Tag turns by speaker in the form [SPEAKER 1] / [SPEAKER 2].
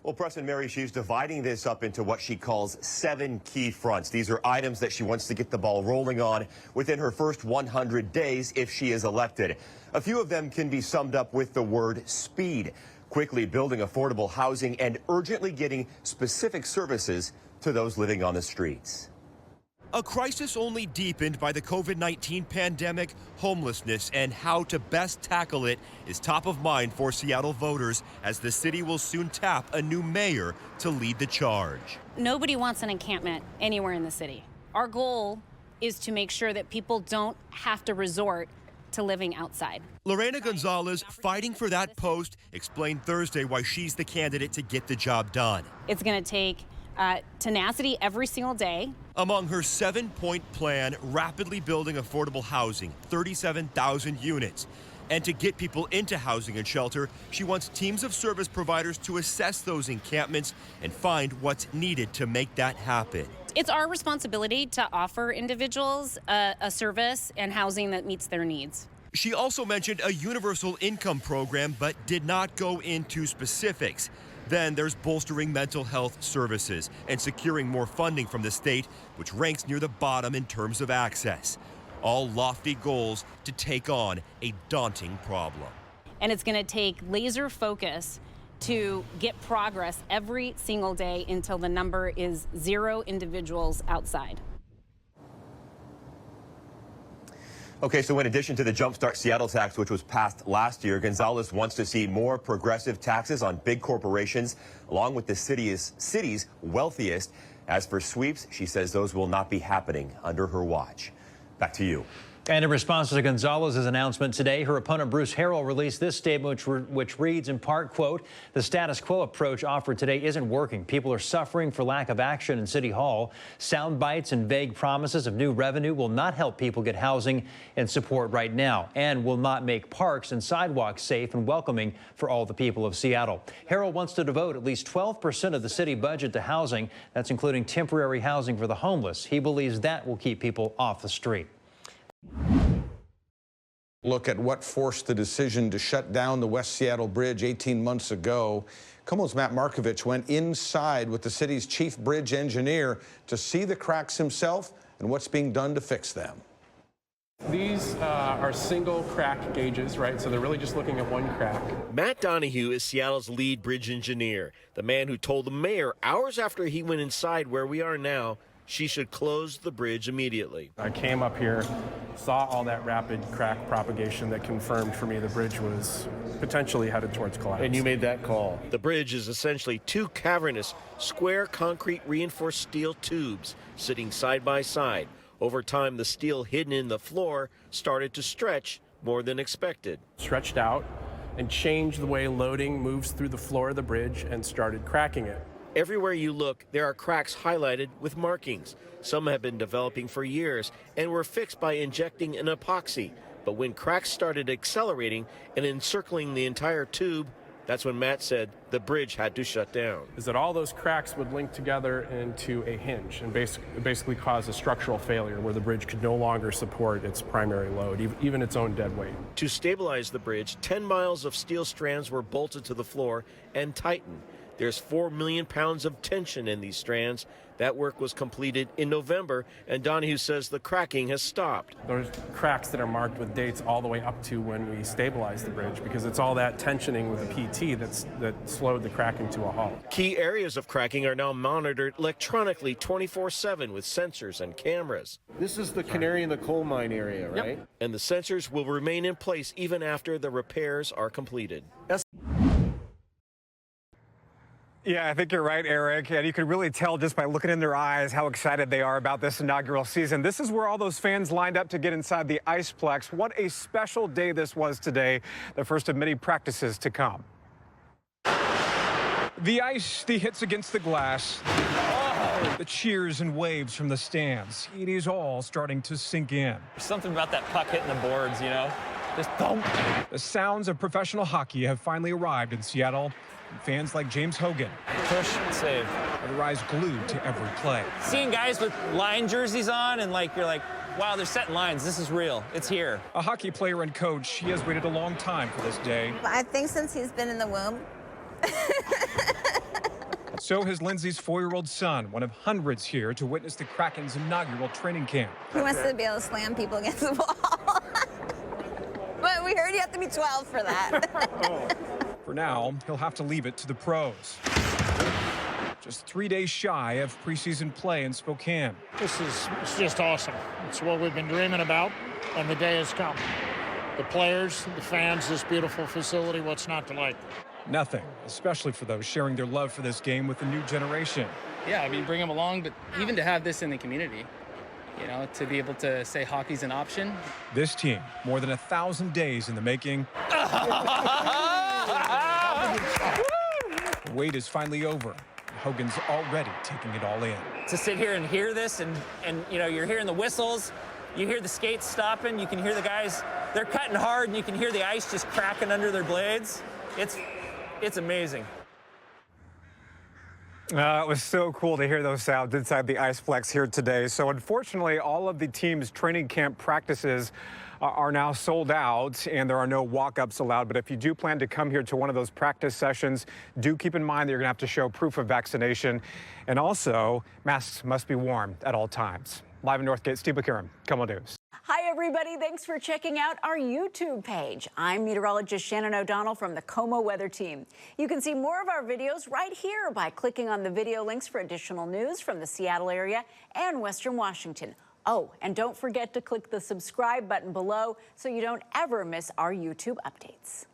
[SPEAKER 1] Well, Preston Mary, she's dividing this up into what she calls 7 key fronts. These are items that she wants to get the ball rolling on within her first 100 days if she is elected. A few of them can be summed up with the word speed, quickly building affordable housing and urgently getting specific services to those living on the streets. A crisis only deepened by the COVID-19 pandemic, homelessness, and how to best tackle it is top of mind for Seattle voters as the city will soon tap a new mayor to lead the charge.
[SPEAKER 2] Nobody wants an encampment anywhere in the city. Our goal is to make sure that people don't have to resort to living outside.
[SPEAKER 1] Lorena Gonzalez, fighting for that post, explained Thursday why she's the candidate to get the job done.
[SPEAKER 2] It's going to take tenacity every single day.
[SPEAKER 1] Among her 7-point plan, rapidly building affordable housing, 37,000 units. And to get people into housing and shelter, she wants teams of service providers to assess those encampments and find what's needed to make that happen.
[SPEAKER 2] It's our responsibility to offer individuals a service and housing that meets their needs.
[SPEAKER 1] She also mentioned a universal income program, but did not go into specifics. Then there's bolstering mental health services and securing more funding from the state, which ranks near the bottom in terms of access. All lofty goals to take on a daunting problem.
[SPEAKER 2] And it's going to take laser focus to get progress every single day until the number is 0 individuals outside.
[SPEAKER 1] Okay, so in addition to the Jumpstart Seattle tax, which was passed last year, Gonzalez wants to see more progressive taxes on big corporations, along with the city's wealthiest. As for sweeps, she says those will not be happening under her watch. Back to you.
[SPEAKER 3] And in response to Gonzalez's announcement today, her opponent Bruce Harrell released this statement, which reads in part, quote, "The status quo approach offered today isn't working. People are suffering for lack of action in City Hall. Sound bites and vague promises of new revenue will not help people get housing and support right now, and will not make parks and sidewalks safe and welcoming for all the people of Seattle." Harrell wants to devote at least 12% of the city budget to housing. That's including temporary housing for the homeless. He believes that will keep people off the street.
[SPEAKER 4] Look at what forced the decision to shut down the West Seattle Bridge 18 months ago. KOMO's Matt Markovich went inside with the city's chief bridge engineer to see the cracks himself and what's being done to fix them.
[SPEAKER 5] These are single crack gauges, right? So they're really just looking at one crack.
[SPEAKER 6] Matt Donahue is Seattle's lead bridge engineer, the man who told the mayor hours after he went inside where we are now she should close the bridge immediately.
[SPEAKER 5] I came up here, saw all that rapid crack propagation that confirmed for me the bridge was potentially headed towards collapse.
[SPEAKER 6] And you made that call. The bridge is essentially 2 cavernous, square concrete reinforced steel tubes sitting side by side. Over time, the steel hidden in the floor started to stretch more than expected.
[SPEAKER 5] Stretched out and changed the way loading moves through the floor of the bridge and started cracking it.
[SPEAKER 6] Everywhere you look, there are cracks highlighted with markings. Some have been developing for years and were fixed by injecting an epoxy. But when cracks started accelerating and encircling the entire tube, that's when Matt said the bridge had to shut down.
[SPEAKER 5] Is that all those cracks would link together into a hinge and basically cause a structural failure where the bridge could no longer support its primary load, even its own dead weight.
[SPEAKER 6] To stabilize the bridge, 10 miles of steel strands were bolted to the floor and tightened. There's 4 million pounds of tension in these strands. That work was completed in November, and Donahue says the cracking has stopped.
[SPEAKER 5] There's cracks that are marked with dates all the way up to when we stabilized the bridge, because it's all that tensioning with the PT that slowed the cracking to a halt.
[SPEAKER 6] Key areas of cracking are now monitored electronically 24/7 with sensors and cameras. This is the canary in the coal mine area, right? Yep. And the sensors will remain in place even after the repairs are completed.
[SPEAKER 7] Yeah, I think you're right, Eric. And you can really tell just by looking in their eyes how excited they are about this inaugural season. This is where all those fans lined up to get inside the Iceplex. What a special day this was today, the first of many practices to come. The ice, the hits against the glass, the cheers and waves from the stands. It is all starting to sink in.
[SPEAKER 8] There's something about that puck hitting the boards, you know? Just thump.
[SPEAKER 7] The sounds of professional hockey have finally arrived in Seattle. Fans like James Hogan
[SPEAKER 8] push and save.
[SPEAKER 7] Otherwise glued to every play.
[SPEAKER 8] Seeing guys with line jerseys on and you're like, wow, they're setting lines. This is real. It's here.
[SPEAKER 7] A hockey player and coach, he has waited a long time for this day.
[SPEAKER 9] I think since he's been in the womb.
[SPEAKER 7] So has Lindsay's 4-year-old son, one of hundreds here to witness the Kraken's inaugural training camp.
[SPEAKER 9] He wants to be able to slam people against the wall. But we heard you have to be 12 for that.
[SPEAKER 7] For now, he'll have to leave it to the pros. Just 3 days shy of preseason play in Spokane.
[SPEAKER 10] It's just awesome. It's what we've been dreaming about, and the day has come. The players, the fans, this beautiful facility, what's not to like?
[SPEAKER 7] Nothing, especially for those sharing their love for this game with the new generation.
[SPEAKER 11] Yeah, I mean, bring them along, but even to have this in the community, you know, to be able to say hockey's an option.
[SPEAKER 7] This team, more than 1,000 days in the making. The wait is finally over. Hogan's already taking it all in.
[SPEAKER 8] To sit here and hear this and you know, you're hearing the whistles, you hear the skates stopping, you can hear the guys, they're cutting hard and you can hear the ice just cracking under their blades. It's amazing.
[SPEAKER 7] It was so cool to hear those sounds inside the Iceplex here today. So unfortunately, all of the team's training camp practices are now sold out and there are no walk-ups allowed. But if you do plan to come here to one of those practice sessions, do keep in mind that you're going to have to show proof of vaccination. And also, masks must be worn at all times. Live in Northgate, Steve McCarran, KOMO News.
[SPEAKER 12] Hi, everybody. Thanks for checking out our YouTube page. I'm meteorologist Shannon O'Donnell from the KOMO Weather Team. You can see more of our videos right here by clicking on the video links for additional news from the Seattle area and Western Washington. Oh, and don't forget to click the subscribe button below so you don't ever miss our YouTube updates.